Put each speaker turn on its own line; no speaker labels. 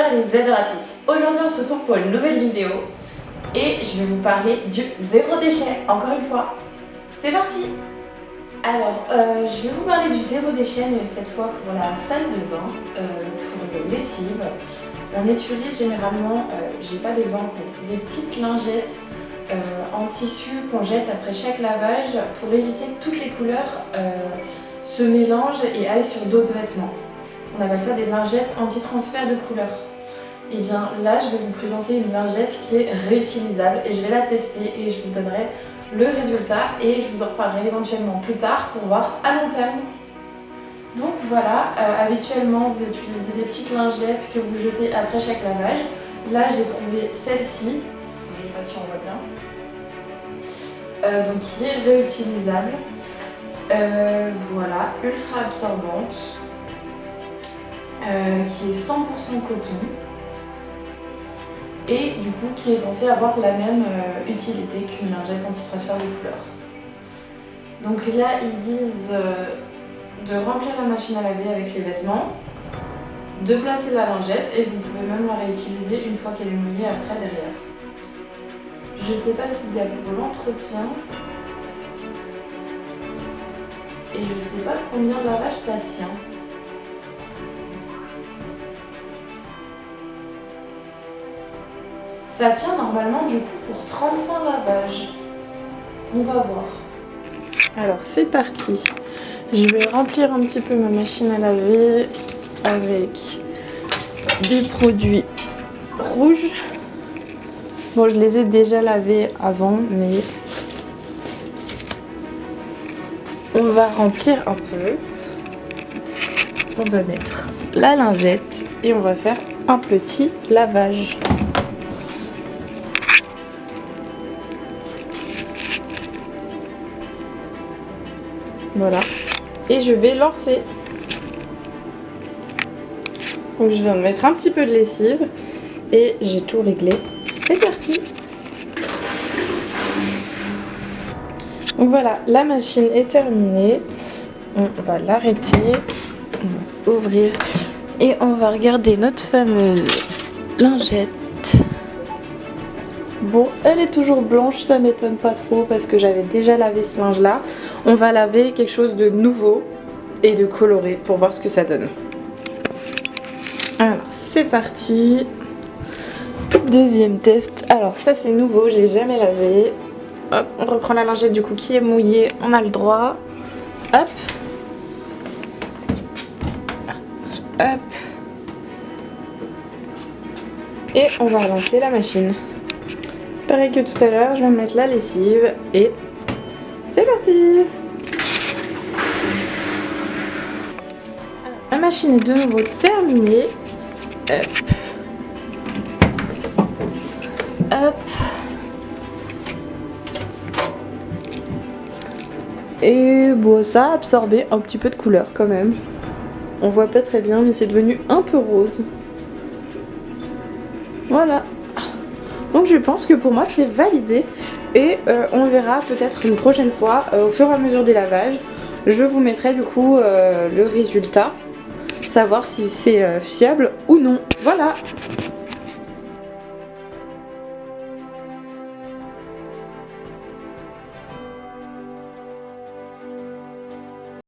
auditeurs et les adoratrices. Aujourd'hui on se retrouve pour une nouvelle vidéo et je vais vous parler du zéro déchet, encore une fois. C'est parti! Alors, je vais vous parler du zéro déchet, mais cette fois pour la salle de bain, pour les lessives. On utilise généralement, j'ai pas d'exemple, mais des petites lingettes en tissu qu'on jette après chaque lavage pour éviter que toutes les couleurs se mélangent et aillent sur d'autres vêtements. On appelle ça des lingettes anti-transfert de couleurs. Et bien là, je vais vous présenter une lingette qui est réutilisable et je vais la tester et je vous donnerai le résultat et je vous en reparlerai éventuellement plus tard pour voir à long terme. Donc voilà, habituellement vous utilisez des petites lingettes que vous jetez après chaque lavage. Là j'ai trouvé celle-ci, je ne sais pas si on voit bien, donc qui est réutilisable. Voilà, ultra absorbante, qui est 100% coton et du coup qui est censée avoir la même utilité qu'une lingette anti-transfert de couleurs. Donc là ils disent de remplir la machine à laver avec les vêtements, de placer la lingette et vous pouvez même la réutiliser une fois qu'elle est mouillée après derrière. Je ne sais pas s'il y a pour l'entretien et je ne sais pas combien de lavage ça tient. Ça tient normalement du coup pour 35 lavages. On va voir. Alors c'est parti. Je vais remplir un petit peu ma machine à laver avec des produits rouges. Bon, je les ai déjà lavés avant, mais on va remplir un peu. On va mettre la lingette et on va faire un petit lavage. Voilà, et je vais lancer. Donc je viens de mettre un petit peu de lessive et j'ai tout réglé. C'est parti. Donc voilà, la machine est terminée. On va l'arrêter, on va ouvrir et on va regarder notre fameuse lingette. Bon, elle est toujours blanche, ça m'étonne pas trop parce que j'avais déjà lavé ce linge là. On va laver quelque chose de nouveau et de coloré pour voir ce que ça donne. Alors c'est parti. Deuxième test. Alors ça c'est nouveau, je l'ai jamais lavé. Hop, on reprend la lingette du coup qui est mouillée, on a le droit. Hop. Hop. Et on va relancer la machine. Pareil que tout à l'heure, je vais mettre la lessive et c'est parti. La machine est de nouveau terminée. Hop. Hop. Et bon, ça a absorbé un petit peu de couleur quand même. On voit pas très bien, mais c'est devenu un peu rose. Voilà. Donc je pense que pour moi c'est validé et on verra peut-être une prochaine fois au fur et à mesure des lavages. Je vous mettrai du coup le résultat, savoir si c'est fiable ou non. Voilà.